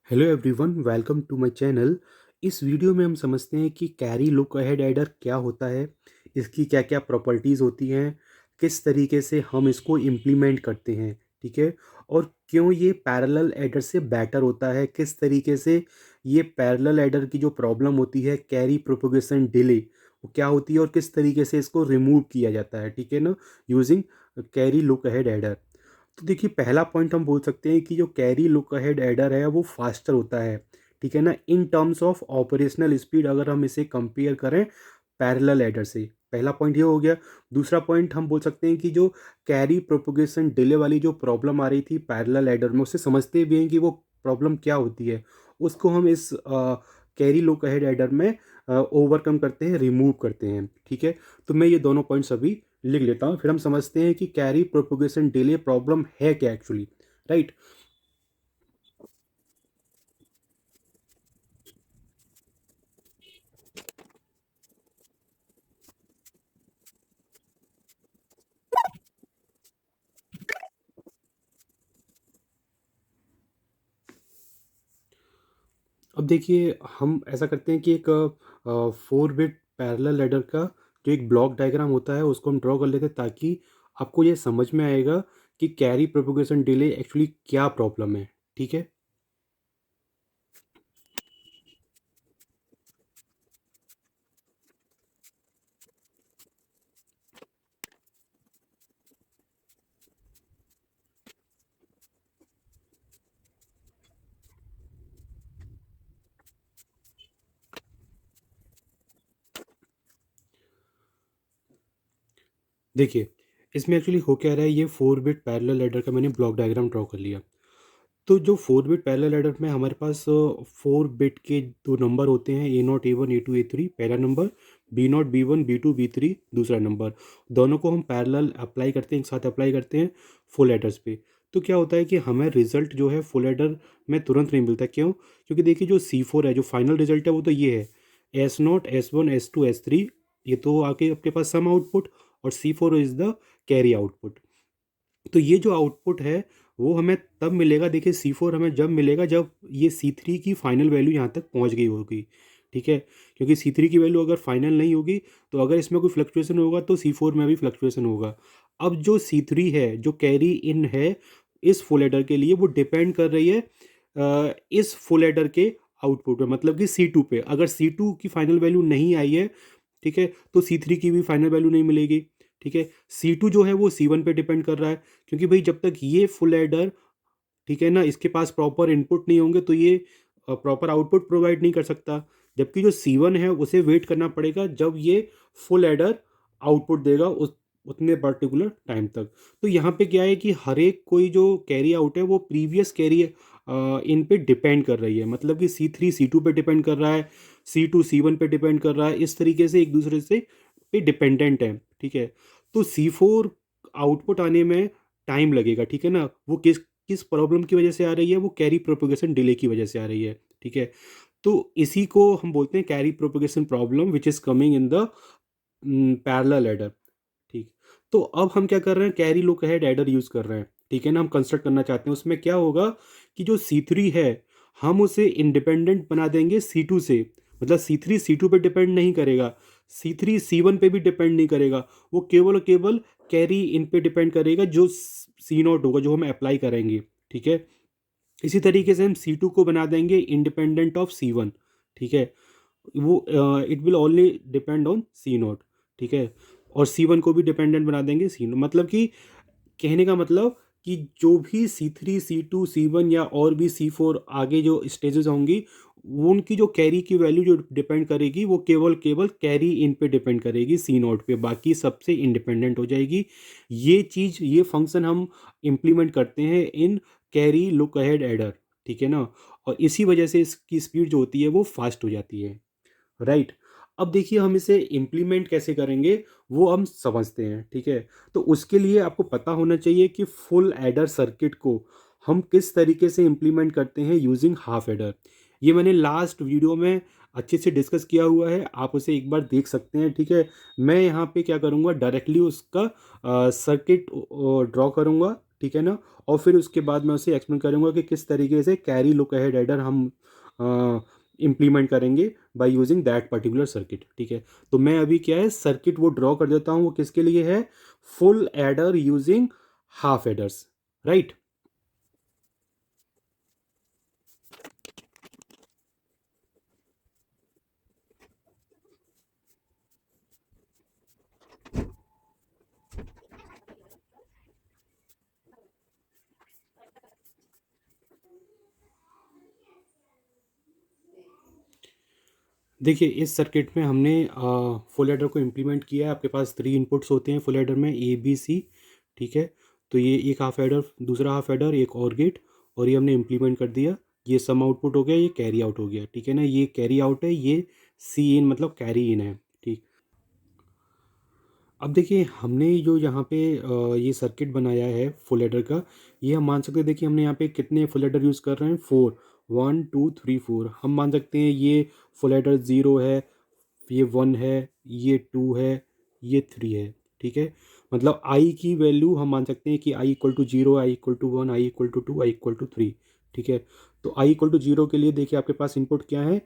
Hello everyone, welcome to my channel. इस video में हम समझते हैं कि कैरी लुक अहेड एडर क्या होता है, इसकी क्या क्या प्रॉपर्टीज़ होती हैं, किस तरीके से हम इसको इम्प्लीमेंट करते हैं, ठीक है। और क्यों ये पैरेलल एडर से बेटर होता है, किस तरीके से ये पैरेलल एडर की जो प्रॉब्लम होती है कैरी प्रोपोगेशन डिले वो क्या होती है और किस तरीके से इसको रिमूव किया जाता है, ठीक है ना, using carry look ahead adder. तो देखिए, पहला पॉइंट हम बोल सकते हैं कि जो कैरी लुक अहेड एडर है वो फास्टर होता है, ठीक है ना, in terms of operational speed, अगर हम इसे कंपेयर करें पैरेलल एडर से। पहला पॉइंट ये हो गया। दूसरा पॉइंट हम बोल सकते हैं कि जो कैरी प्रोपोगेशन डिले वाली जो प्रॉब्लम आ रही थी पैरेलल एडर में, उससे समझते भी हैं कि वो प्रॉब्लम क्या होती है, उसको हम इस कैरी लुक अहेड एडर में ओवरकम करते हैं, रिमूव करते हैं, ठीक है। तो मैं ये दोनों पॉइंट्स अभी लिख लेता हूँ, फिर हम समझते हैं कि कैरी प्रोपोगेशन डिले प्रॉब्लम है क्या एक्चुअली, राइट। अब देखिए, हम ऐसा करते हैं कि एक 4 बिट पैरेलल लैडर का जो एक ब्लॉक डायग्राम होता है उसको हम ड्रॉ कर लेते हैं, ताकि आपको ये समझ में आएगा कि कैरी प्रोपोगेशन डिले एक्चुअली क्या प्रॉब्लम है, ठीक है। देखिए, इसमें एक्चुअली हो क्या रहा है, ये 4 बिट पैरेलल लैडर का मैंने ब्लॉक डायग्राम ड्रॉ कर लिया। तो जो 4 बिट पैरेलल एडर में हमारे पास 4 बिट के दो नंबर होते हैं, A0 A1 A2 A3 पहला number, B0 B1 B2 B3 दूसरा नंबर। दोनों को हम पैरेलल अप्लाई करते हैं, एक साथ अप्लाई करते हैं फुल एडर्स पे। तो क्या होता है कि हमें रिजल्ट जो है फुल एडर में तुरंत नहीं मिलता। क्यों? क्योंकि देखिए, जो C4 है, जो फाइनल रिजल्ट है, वो तो ये है S0 S1 S2 S3। ये तो आके आपके पास सम आउटपुट, और C4 is the carry output. तो ये जो आउटपुट है वो हमें तब मिलेगा, देखिए C4 हमें जब मिलेगा जब ये C3 की फाइनल वैल्यू यहाँ तक पहुँच गई होगी, ठीक है। क्योंकि C3 की वैल्यू अगर फाइनल नहीं होगी तो अगर इसमें कोई फ्लक्चुएशन होगा तो C4 में भी फ्लक्चुएशन होगा। अब जो C3 है, जो कैरी इन है इस फुल एडर के लिए, वो डिपेंड कर रही है इस फुल एडर के आउटपुट पे, मतलब कि C2 पे। अगर C2 की फाइनल वैल्यू नहीं आई है, ठीक है, तो C3 की भी फाइनल वैल्यू नहीं मिलेगी, ठीक है। C2 जो है वो C1 पे डिपेंड कर रहा है, क्योंकि भाई जब तक ये फुल एडर, ठीक है ना, इसके पास प्रॉपर इनपुट नहीं होंगे तो ये प्रॉपर आउटपुट प्रोवाइड नहीं कर सकता। जबकि जो C1 है उसे वेट करना पड़ेगा जब ये फुल एडर आउटपुट देगा उस उतने पर्टिकुलर टाइम तक। तो यहाँ पे क्या है कि हर एक कोई जो कैरी आउट है वो प्रीवियस कैरी इन पे डिपेंड कर रही है, मतलब कि C3 C2 पे डिपेंड कर रहा है, C2 C1 पे डिपेंड कर रहा है, इस तरीके से एक दूसरे से पे डिपेंडेंट है, ठीक है। तो C4 आउटपुट आने में टाइम लगेगा, ठीक है ना। वो किस किस प्रॉब्लम की वजह से आ रही है, वो कैरी प्रोपोगेशन डिले की वजह से आ रही है, ठीक है। तो इसी को हम बोलते हैं carry propagation problem which is coming in the parallel adder, ठीक। तो अब हम क्या कर रहे हैं, carry look ahead adder use कर रहे हैं, ठीक है ना। हम कंस्ट्रक्ट करना चाहते हैं, उसमें क्या होगा कि जो C3 है हम उसे इंडिपेंडेंट बना देंगे C2 से। मतलब C3 C2 पे डिपेंड नहीं करेगा, C3 C1 पे भी डिपेंड नहीं करेगा, वो केवल और केवल कैरी इन पे डिपेंड करेगा जो C0 होगा, जो हम अप्लाई करेंगे, ठीक है। इसी तरीके से हम C2 को बना देंगे इंडिपेंडेंट ऑफ C1, ठीक है। वो it will only depend on C0, ठीक है। और C1 को भी डिपेंडेंट बना देंगे C0, मतलब कि कहने का मतलब कि जो भी C3 C2 C1 या और भी C4 आगे जो स्टेजेस होंगी, वो उनकी जो कैरी की वैल्यू जो डिपेंड करेगी वो केवल केवल कैरी इन पे डिपेंड करेगी C0 पे, बाकी सबसे इंडिपेंडेंट हो जाएगी। ये चीज़, ये फंक्शन हम इम्प्लीमेंट करते हैं इन कैरी लुक अहेड एडर, ठीक है ना। और इसी वजह से इसकी स्पीड जो होती है वो फास्ट हो जाती है, राइट। अब देखिए, हम इसे इम्प्लीमेंट कैसे करेंगे वो हम समझते हैं, ठीक है। तो उसके लिए आपको पता होना चाहिए कि फुल एडर सर्किट को हम किस तरीके से इम्प्लीमेंट करते हैं यूजिंग हाफ एडर। ये मैंने लास्ट वीडियो में अच्छे से डिस्कस किया हुआ है, आप उसे एक बार देख सकते हैं, ठीक है। मैं यहाँ पे क्या करूँगा, डायरेक्टली उसका सर्किट ड्रॉ करूँगा, ठीक है ना। और फिर उसके बाद मैं उसे एक्सप्लेन करूँगा कि किस तरीके से कैरी लुक अहेड एडर हम इम्प्लीमेंट करेंगे by using that particular circuit. ठीक है, तो मैं अभी क्या है सर्किट वो ड्रॉ कर देता हूँ, वो किसके लिए है, full adder using half aiders, right. देखिए इस सर्किट में हमने फुल एडर को इम्प्लीमेंट किया है। आपके पास 3 इनपुट्स होते हैं फुल एडर में, ए बी सी। ठीक है, तो ये एक हाफ एडर, दूसरा हाफ एडर, एक और गेट, और ये हमने इम्प्लीमेंट कर दिया। ये सम आउटपुट हो गया, ये कैरी आउट हो गया। ठीक है ना, ये कैरी आउट है, ये सी इन मतलब कैरी इन है। ठीक, अब देखिए हमने जो यहाँ पे ये सर्किट बनाया है फुल एडर का, ये हम मान सकते हैं। देखिए हमने यहाँ पे कितने फुल एडर यूज़ कर रहे हैं, 4, 1 2 3 4। हम मान सकते हैं ये फुल एडर 0 है, ये 1 है, ये 2 है, ये 3 है। ठीक है, मतलब आई की वैल्यू हम मान सकते हैं कि I equal to 0, I equal to 1, I equal to 2, I equal to 3। ठीक है, तो आई इक्वल टू 0 के लिए देखिए आपके पास इनपुट क्या है,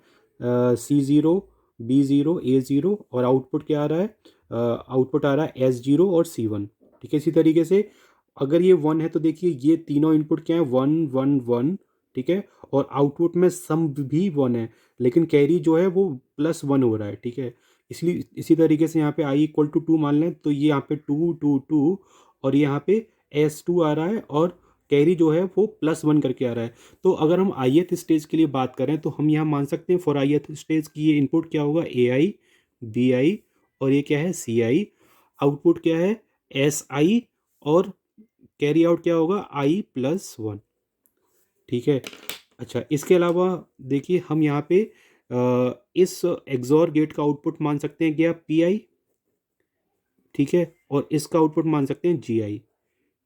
C0, B0, A0, और आउटपुट क्या आ रहा है, आउटपुट आ रहा है S0 और C1। ठीक है, इसी तरीके से अगर ये 1 है तो देखिए ये तीनों इनपुट क्या है, 1 1 1। ठीक है, और आउटपुट में सम भी 1 है, लेकिन कैरी जो है वो +1 हो रहा है। ठीक है, इसलिए इसी तरीके से यहाँ पे आई इक्वल टू 2 मान लें तो ये यहाँ पे 2 2 2, और ये यहाँ पे S2 आ रहा है, और कैरी जो है वो +1 करके आ रहा है। तो अगर हम ith स्टेज के लिए बात करें तो हम यहाँ मान सकते हैं फॉर ith स्टेज की ये इनपुट क्या होगा, AI, BI, और ये क्या है CI। आउटपुट क्या है, SI, और कैरी आउट क्या होगा, I+1। ठीक है, अच्छा इसके अलावा देखिए हम यहाँ पे इस एग्जॉर गेट का आउटपुट मान सकते हैं क्या, PI। ठीक है, और इसका आउटपुट मान सकते हैं GI।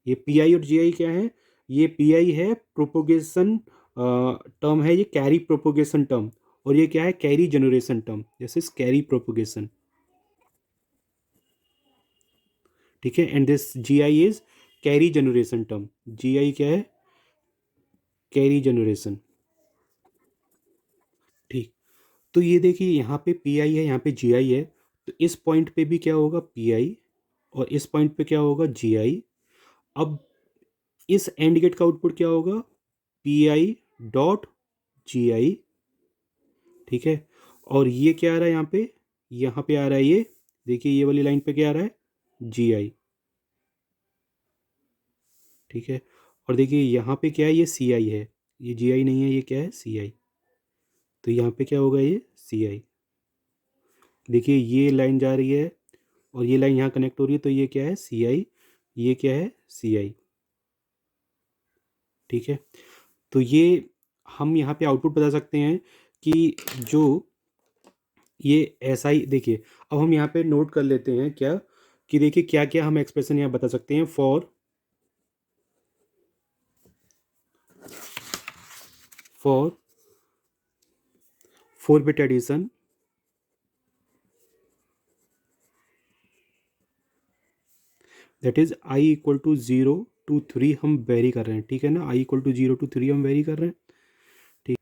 ये PI और GI क्या है, ये PI है प्रोपोगेशन टर्म है, ये कैरी प्रोपोगेशन टर्म, और ये क्या है, carry generation term, this is carry propagation. ठीक है, and this GI is carry generation term. GI क्या है, कैरी जनरेशन। ठीक, तो ये देखिए यहाँ पे PI है, यहाँ पे GI है, तो इस पॉइंट पे भी क्या होगा, PI, और इस पॉइंट पे क्या होगा, GI। अब इस एंड गेट का आउटपुट क्या होगा, PI.GI। ठीक है, और ये क्या आ रहा है यहाँ पे आ रहा है ये, देखिए ये वाली लाइन पे क्या आ रहा है, GI। ठीक है, और देखिए यहाँ पे क्या है, ये CI है, ये GI नहीं है, ये क्या है, CI। तो यहाँ पे क्या होगा, ये CI। देखिए ये लाइन जा रही है और ये लाइन यहाँ कनेक्ट हो रही है, तो ये क्या है, CI, ये क्या है, CI। ठीक है, तो ये हम यहाँ पे आउटपुट बता सकते हैं कि जो ये SI, देखिए अब हम यहाँ पे नोट कर लेते हैं क्या, कि देखिए क्या क्या हम एक्सप्रेशन यहाँ बता सकते हैं for 4 bit addition, that is I equal to 0 to 3 हम वेरी कर रहे हैं। ठीक है ना, आई इक्वल टू 0 to 3 हम वेरी कर रहे हैं। ठीक,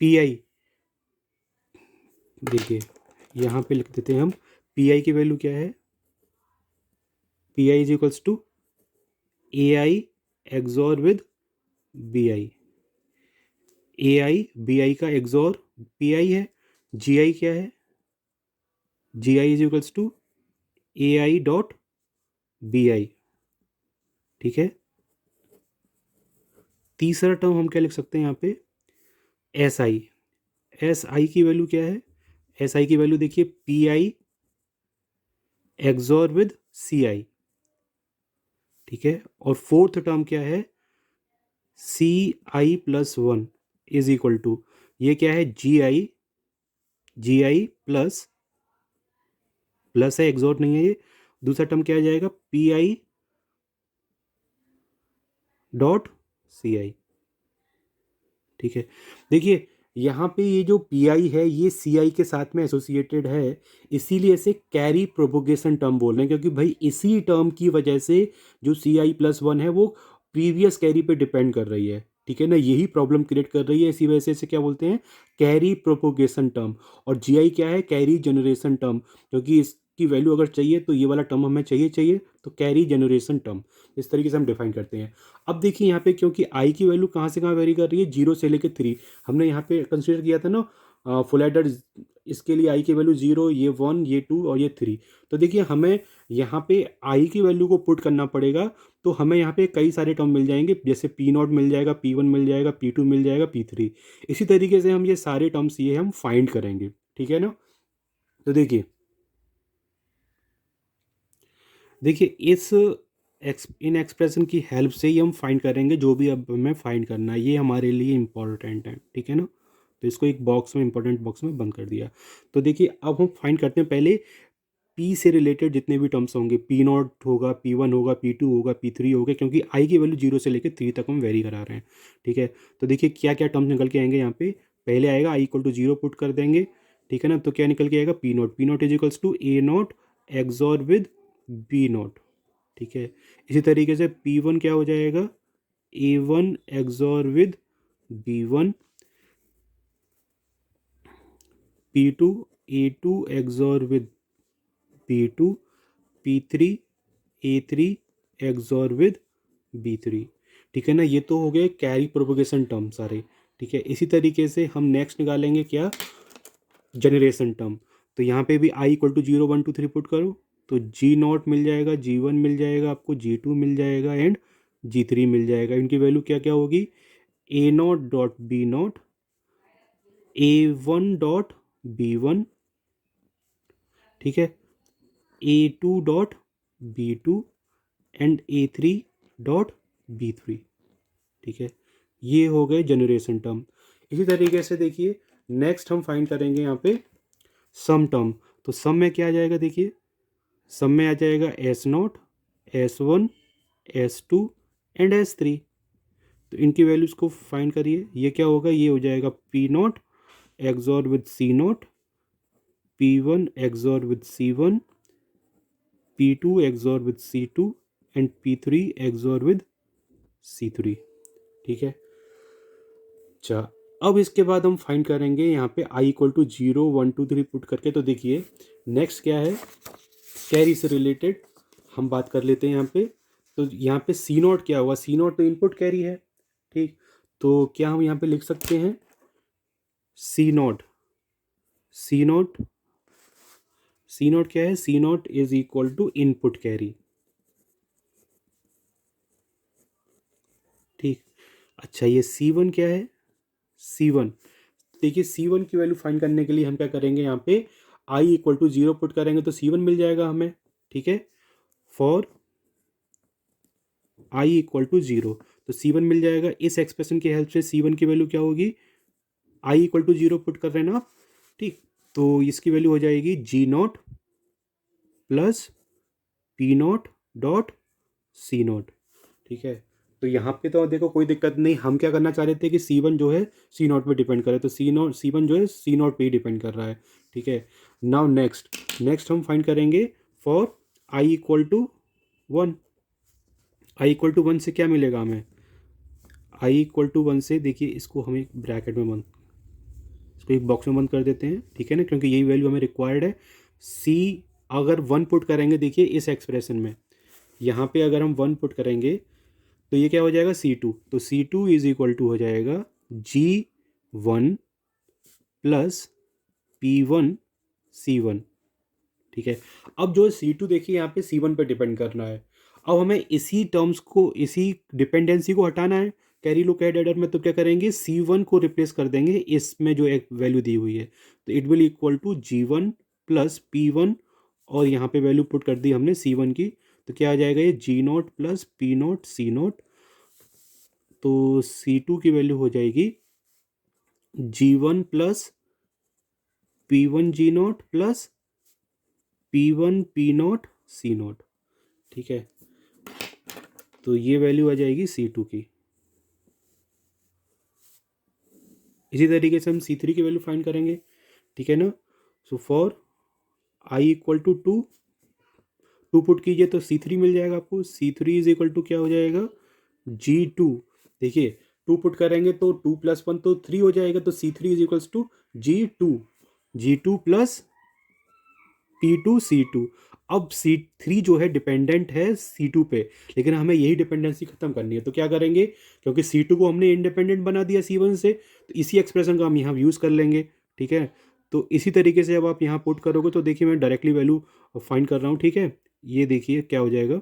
PI देखिए यहाँ पे लिख देते हैं हम, PI की वैल्यू क्या है, PI is equals to AI XOR with BI। AI BI का एक्सॉर PI है, GI क्या है, GI is equals to AI.BI। ठीक है, तीसरा टर्म हम क्या लिख सकते हैं यहाँ पे, SI। SI की वैल्यू क्या है, SI की वैल्यू देखिए PI एक्सॉर विद CI। ठीक है, और फोर्थ टर्म क्या है, CI+1 इज इक्वल टू, ये क्या है, GI प्लस, प्लस है, एक्सॉर नहीं है ये। दूसरा टर्म क्या आ जाएगा, PI.CI। ठीक है, देखिए यहाँ पे ये जो पी आई है ये सी आई के साथ में एसोसिएटेड है, इसीलिए इसे कैरी प्रोपोगेशन टर्म बोल रहे हैं, क्योंकि भाई इसी टर्म की वजह से जो सी आई प्लस वन है वो प्रीवियस कैरी पे डिपेंड कर रही है, ठीक है ना, यही प्रॉब्लम क्रिएट कर रही है, इसी वजह से इसे क्या बोलते हैं, कैरी प्रोपोगेशन टर्म। और जी आई क्या है, कैरी जनरेशन टर्म, क्योंकि इसकी वैल्यू अगर चाहिए तो ये वाला टर्म हमें चाहिए चाहिए, तो कैरी जनरेशन टर्म, इस तरीके से हम डिफाइन करते हैं। अब देखिए यहाँ पे, क्योंकि आई की वैल्यू कहाँ से कहाँ वेरी कर रही है, जीरो से लेकर थ्री, हमने यहाँ पे कंसिडर किया था ना फुल एडर, इसके लिए आई की वैल्यू जीरो, ये वन, ये टू और ये थ्री। तो देखिए हमें यहाँ पे आई की वैल्यू को पुट करना पड़ेगा, तो हमें यहाँ पे कई सारे टर्म मिल जाएंगे, जैसे पी नॉट मिल जाएगा, पी वन मिल जाएगा, पी टू मिल जाएगा, पी थ्री। इसी तरीके से हम ये सारे टर्म्स ये हम फाइंड करेंगे, ठीक है ना। तो देखिए, देखिए इस इन एक्सप्रेशन की हेल्प से ही हम फाइंड करेंगे जो भी अब हमें फाइंड करना है, ये हमारे लिए इम्पॉर्टेंट है, ठीक है ना। तो इसको एक बॉक्स में, इंपॉर्टेंट बॉक्स में बंद कर दिया। तो देखिए अब हम फाइंड करते हैं पहले पी से रिलेटेड जितने भी टर्म्स होंगे, पी नॉट होगा, पी वन होगा, पी टू होगा, पी थ्री होगा, क्योंकि आई की वैल्यू जीरो से लेकर थ्री तक हम वेरी करा रहे हैं, ठीक है। तो देखिए क्या क्या टर्म्स निकल के आएंगे यहाँ पे, पहले आएगा आई इक्वल टू जीरो पुट कर देंगे, ठीक है ना, तो क्या निकल के आएगा, P not is equals to A not XOR with B not, ठीक है। इसी तरीके से पी वन क्या हो जाएगा, A one XOR with B one, P two A two XOR with B two, P three A three XOR with B three, ठीक है ना। ये तो हो गए कैरी प्रोपोगेशन टर्म सारे, ठीक है। इसी तरीके से हम नेक्स्ट निकालेंगे क्या, जनरेशन टर्म। तो यहाँ पे भी I equal to zero one two three put करो, तो जी नॉट मिल जाएगा, जी वन मिल जाएगा आपको, जी टू मिल जाएगा एंड जी थ्री मिल जाएगा। इनकी वैल्यू क्या क्या होगी, A not dot B not, A one dot B one, ठीक है, A two dot B two and A three dot B three, ठीक है। ये हो गए जनरेशन टर्म। इसी तरीके से देखिए नेक्स्ट हम फाइंड करेंगे यहाँ पे सम टर्म। तो सम में क्या आ जाएगा, देखिए सम में आ जाएगा S not, S one, S two and S three. तो इनकी वैल्यूज़ को फाइंड करिए, ये क्या होगा, ये हो जाएगा P not XOR with C not, P one XOR with C one, P two XOR with C two and P three XOR with C three, ठीक है। अच्छा, अब इसके बाद हम फाइंड करेंगे यहाँ पे I equal to zero one two three put करके। तो देखिए नेक्स्ट क्या है, कैरी से रिलेटेड हम बात कर लेते हैं यहाँ पे। तो यहाँ पे सी नॉट क्या हुआ, सी नॉट तो इनपुट कैरी है, ठीक। तो क्या हम यहाँ पे लिख सकते हैं, C not, C not, C not क्या है, C not is equal to input carry, ठीक। अच्छा ये सी वन क्या है, सी वन, देखिए सी वन की वैल्यू फाइंड करने के लिए हम क्या करेंगे, यहाँ पे I equal to zero put करेंगे तो सी वन मिल जाएगा हमें, ठीक है। For I equal to zero, तो सी वन मिल जाएगा। इस एक्सप्रेशन की हेल्प से सी वन की वैल्यू क्या होगी, आई इक्वल टू जीरो पुट कर रहे हैं ना आप, ठीक। तो इसकी वैल्यू हो जाएगी G not plus P not dot C not, ठीक है। तो यहाँ पे तो देखो कोई दिक्कत नहीं, हम क्या करना चाह रहे थे कि सी वन जो है सी नॉट पे डिपेंड करे, तो सी नॉट, सी वन जो है सी नॉट पे ही डिपेंड कर रहा है, ठीक है। नाउ नेक्स्ट हम फाइंड करेंगे for I equal to one. I equal to one से क्या मिलेगा हमें, आई इक्वल टू वन से देखिए इसको हम एक ब्रैकेट में बंद, इसको एक बॉक्स में बंद कर देते हैं, ठीक है ना, क्योंकि यही वैल्यू हमें रिक्वायर्ड है। सी अगर वन पुट करेंगे, देखिए इस एक्सप्रेशन में यहाँ पे अगर हम वन पुट करेंगे तो ये क्या हो जाएगा, सी टू, तो C two is equal to हो जाएगा जी वन प्लस पी वन सी वन, ठीक है। अब जो सी टू देखिए यहाँ पे सी वन पर डिपेंड करना है, अब हमें इसी टर्म्स को, इसी डिपेंडेंसी को हटाना है कैरी लुक एड एडर में। तो क्या करेंगे, सी वन को रिप्लेस कर देंगे इसमें जो एक वैल्यू दी हुई है, तो it will equal to G one plus P one, और यहाँ पे वैल्यू पुट कर दी हमने सी वन की, तो क्या आ जाएगा, ये G not plus P not C not. तो सी टू की वैल्यू हो जाएगी G one plus P one G not plus P one P not C not, ठीक है। तो ये वैल्यू आ जाएगी सी टू की। इसी तरीके से हम C3 की वैल्यू फाइंड करेंगे, ठीक है ना। So for I equal to 2, 2 put कीजिए तो C3 मिल जाएगा आपको। C3 इज इक्वल टू क्या हो जाएगा, G2। देखिए 2 पुट करेंगे तो 2 प्लस 1 तो 3 हो जाएगा, तो C3 is equals to G2, G2 plus P2 C2। अब C3 जो है डिपेंडेंट है C2 पे, लेकिन हमें यही डिपेंडेंसी खत्म करनी है, तो क्या करेंगे, क्योंकि C2 को हमने इंडिपेंडेंट बना दिया C1 से, तो इसी एक्सप्रेशन का हम यहाँ यूज़ कर लेंगे, ठीक है। तो इसी तरीके से अब आप यहाँ पुट करोगे तो देखिए मैं डायरेक्टली वैल्यू फाइंड कर रहा हूँ, ठीक है। ये देखिए क्या हो जाएगा।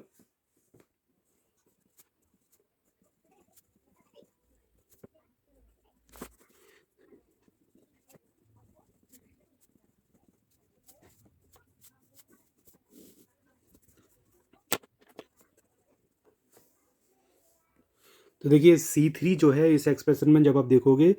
तो देखिए C3 जो है इस एक्सप्रेशन में जब आप देखोगे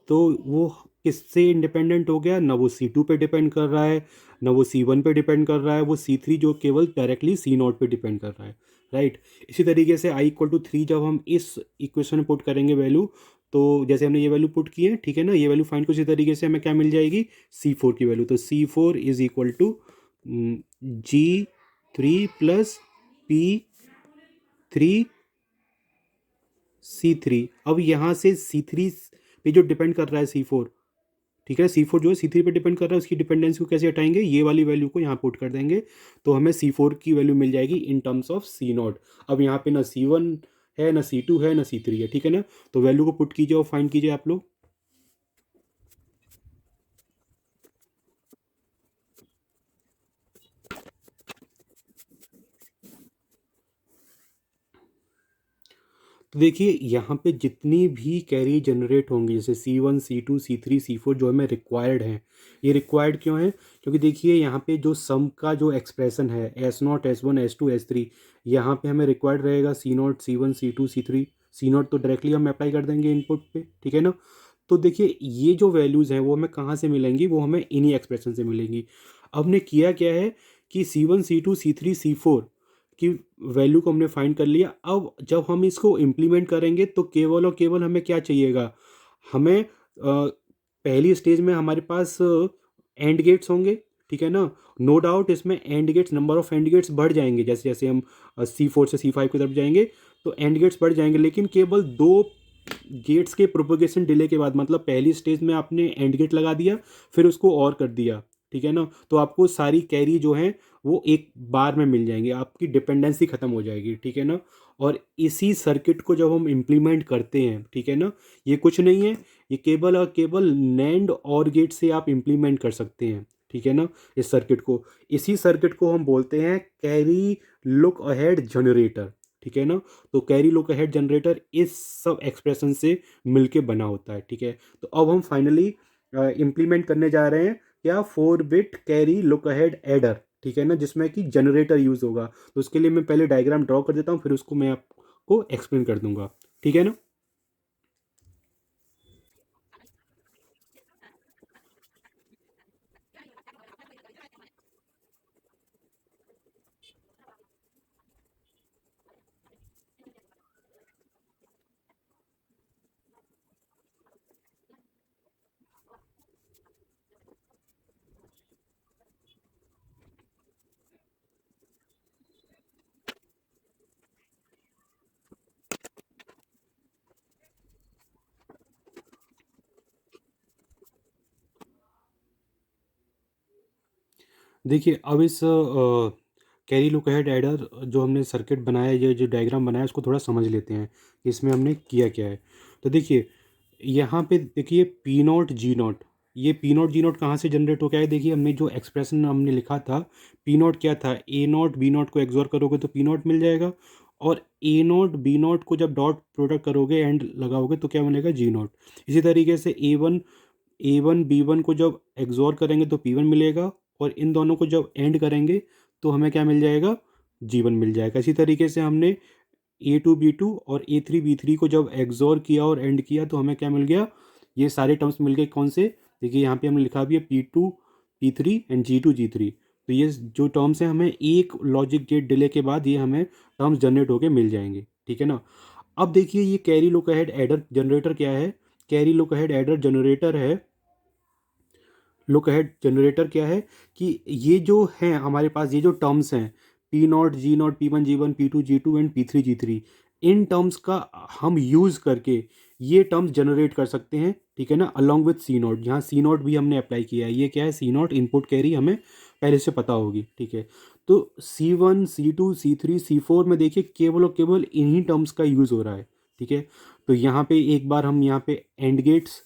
तो वो किससे इंडिपेंडेंट हो गया, ना वो C2 पे डिपेंड कर रहा है, ना वो C1 पे डिपेंड कर रहा है, वो C3 जो केवल डायरेक्टली C0 पे डिपेंड कर रहा है, राइट। इसी तरीके से I इक्वल टू 3 जब हम इस इक्वेशन में पुट करेंगे वैल्यू, तो जैसे हमने ये वैल्यू पुट की है, ठीक है ना, ये वैल्यू फाइंड को इसी तरीके से हमें क्या मिल जाएगी, C4 की वैल्यू। तो C4 is equal to G3 plus P3 C3। अब यहाँ से C3 पे जो डिपेंड कर रहा है C4, ठीक है, C4 जो है C3 पे डिपेंड कर रहा है, उसकी डिपेंडेंसी को कैसे हटाएंगे, ये वाली वैल्यू को यहाँ पुट कर देंगे, तो हमें C4 की वैल्यू मिल जाएगी इन टर्म्स ऑफ C0। अब यहाँ पे ना C1 है, ना C2 है, ना C3 है, ठीक है ना। तो वैल्यू को पुट कीजिए और फाइंड कीजिए आप लोग। तो देखिए यहाँ पे जितनी भी कैरी जनरेट होंगी, जैसे C1 C2 C3 C4 जो हमें रिक्वायर्ड हैं, ये रिक्वायर्ड क्यों है, क्योंकि देखिए यहाँ पे जो सम का जो एक्सप्रेशन है S0 S1 S2 S3, यहाँ पे हमें रिक्वायर्ड रहेगा C0 C1 C2 C3। C0 तो डायरेक्टली हम अप्लाई कर देंगे इनपुट पे, ठीक है ना। तो देखिए ये जो वैल्यूज़ हैं वो हमें कहाँ से मिलेंगी, वो हमें इन्हीं एक्सप्रेशन से मिलेंगी। अब हमने किया क्या है कि C1 C2 C3 C4 की वैल्यू को हमने फाइंड कर लिया। अब जब हम इसको इम्प्लीमेंट करेंगे तो केवल और केवल हमें क्या चाहिएगा, हमें पहली स्टेज में हमारे पास एंड गेट्स होंगे, ठीक है ना। नो डाउट इसमें and gates, number of and gates बढ़ जाएंगे, जैसे जैसे हम C4 से C5 की तरफ जाएंगे तो एंड गेट्स बढ़ जाएंगे, लेकिन केवल दो गेट्स के प्रोपोगेशन डिले के बाद, मतलब पहली स्टेज में आपने एंड गेट लगा दिया फिर उसको और कर दिया, ठीक है ना, तो आपको सारी कैरी जो है वो एक बार में मिल जाएंगे, आपकी डिपेंडेंसी खत्म हो जाएगी, ठीक है ना। और इसी सर्किट को जब हम इम्प्लीमेंट करते हैं, ठीक है ना, ये कुछ नहीं है, ये केवल और केवल नैंड और गेट से आप इम्प्लीमेंट कर सकते हैं, ठीक है ना, इस सर्किट को। इसी सर्किट को हम बोलते हैं कैरी लुक अहेड जनरेटर, ठीक है ना। तो कैरी लुक अहेड जनरेटर इस सब एक्सप्रेशन से मिलके बना होता है, ठीक है। तो अब हम फाइनली इम्प्लीमेंट करने जा रहे हैं क्या, 4 bit carry look ahead adder, ठीक है ना, जिसमें कि जनरेटर यूज़ होगा। तो उसके लिए मैं पहले डायग्राम ड्रॉ कर देता हूँ, फिर उसको मैं आपको एक्सप्लेन कर दूंगा, ठीक है ना। देखिए अब इस कैरी लुक अहेड एडर जो हमने सर्किट बनाया, ये जो डायग्राम बनाया, उसको थोड़ा समझ लेते हैं कि इसमें हमने किया क्या है। तो देखिए यहाँ पे देखिए पी नॉट जी नॉट, ये पी नॉट जी नॉट कहाँ से जनरेट हो गया है, देखिए हमने जो एक्सप्रेशन हमने लिखा था, पी नॉट क्या था, ए नॉट बी नॉट को एक्सोर करोगे तो पी नॉट मिल जाएगा, और ए नॉट बी नॉट को जब डॉट प्रोडक्ट करोगे एंड लगाओगे तो क्या बनेगा, जी नॉट। इसी तरीके से ए वन बी वन को जब एक्सोर करेंगे तो पी वन मिलेगा, और इन दोनों को जब एंड करेंगे तो हमें क्या मिल जाएगा, जी वन मिल जाएगा। इसी तरीके से हमने A2 B2 और A3 B3 को जब एक्सोर किया और एंड किया तो हमें क्या मिल गया, ये सारे टर्म्स मिल गए, कौन से, देखिए यहाँ पे हमने लिखा भी है P2 P3 and G2 G3। तो ये जो टर्म्स हैं हमें एक लॉजिक गेट डिले के बाद ये हमें टर्म्स जनरेट होके मिल जाएंगे, ठीक है ना। अब देखिए ये carry look ahead adder generator क्या है, carry look ahead adder generator है। लुक अहेड जनरेटर क्या है कि ये जो है हमारे पास, ये जो टर्म्स हैं P not G not P one G one P two G two and P three G three, इन टर्म्स का हम यूज़ करके ये टर्म्स जनरेट कर सकते हैं, ठीक है ना, अलॉन्ग विथ सी नॉट। यहाँ सी नॉट भी हमने अप्लाई किया है, ये क्या है, सी नॉट इनपुट कैरी हमें पहले से पता होगी, ठीक है। तो C one C two C three C four में देखिए केवल और केवल इन्हीं टर्म्स का यूज़ हो रहा है, ठीक है। तो यहाँ पे एक बार हम यहाँ पे एंड गेट्स,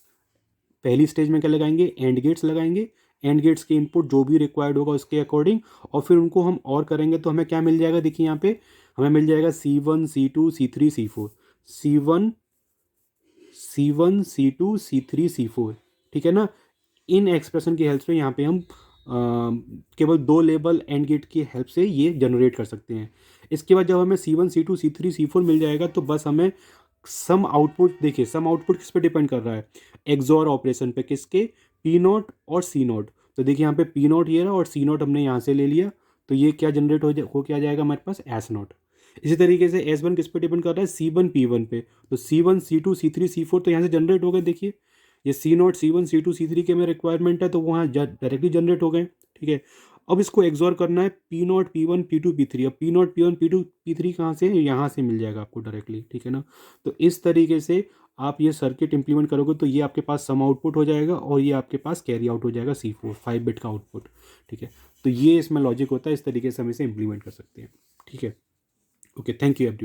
पहली स्टेज में क्या लगाएंगे, एंड गेट्स लगाएंगे। एंड गेट्स के इनपुट जो भी रिक्वायर्ड होगा उसके अकॉर्डिंग, और फिर उनको हम और करेंगे तो हमें क्या मिल जाएगा, देखिए यहाँ पे हमें मिल जाएगा C one C two C three C four, C one C two C three C four, ठीक है ना। इन एक्सप्रेशन की हेल्प से यहाँ पे हम केवल दो लेबल एंड गेट की हेल्प से ये जनरेट कर सकते हैं। इसके बाद जब हमें C one C two C three C four मिल जाएगा तो बस हमें सम आउटपुट, देखिए सम आउटपुट किस पे डिपेंड कर रहा है, एक्सॉर ऑपरेशन पे, किसके, पी नॉट और सी नॉट। तो देखिए यहाँ पे पी नॉट ये रहा और सी नॉट हमने यहाँ से ले लिया, तो ये क्या जनरेट हो क्या जाएगा हमारे पास, एस नॉट। इसी तरीके से एस वन किस पे डिपेंड कर रहा है, सी वन पी वन पे, तो C one C two C three C four तो यहाँ से जनरेट हो गए। देखिए ये C not C one C two C three के में रिक्वायरमेंट है तो वहाँ डायरेक्टली जनरेट हो गए, ठीक है। अब इसको एक्सॉर करना है P not P one P two P three. अब P not P one P two P three कहाँ से, यहाँ से मिल जाएगा आपको डायरेक्टली, ठीक है ना। तो इस तरीके से आप ये सर्किट इंप्लीमेंट करोगे तो ये आपके पास सम आउटपुट हो जाएगा और ये आपके पास कैरी आउट हो जाएगा सी फोर, 5 बिट का आउटपुट, ठीक है। तो ये इसमें लॉजिक होता है, इस तरीके से हम इसे इंप्लीमेंट कर सकते हैं, ठीक है। Okay, thank you everyone.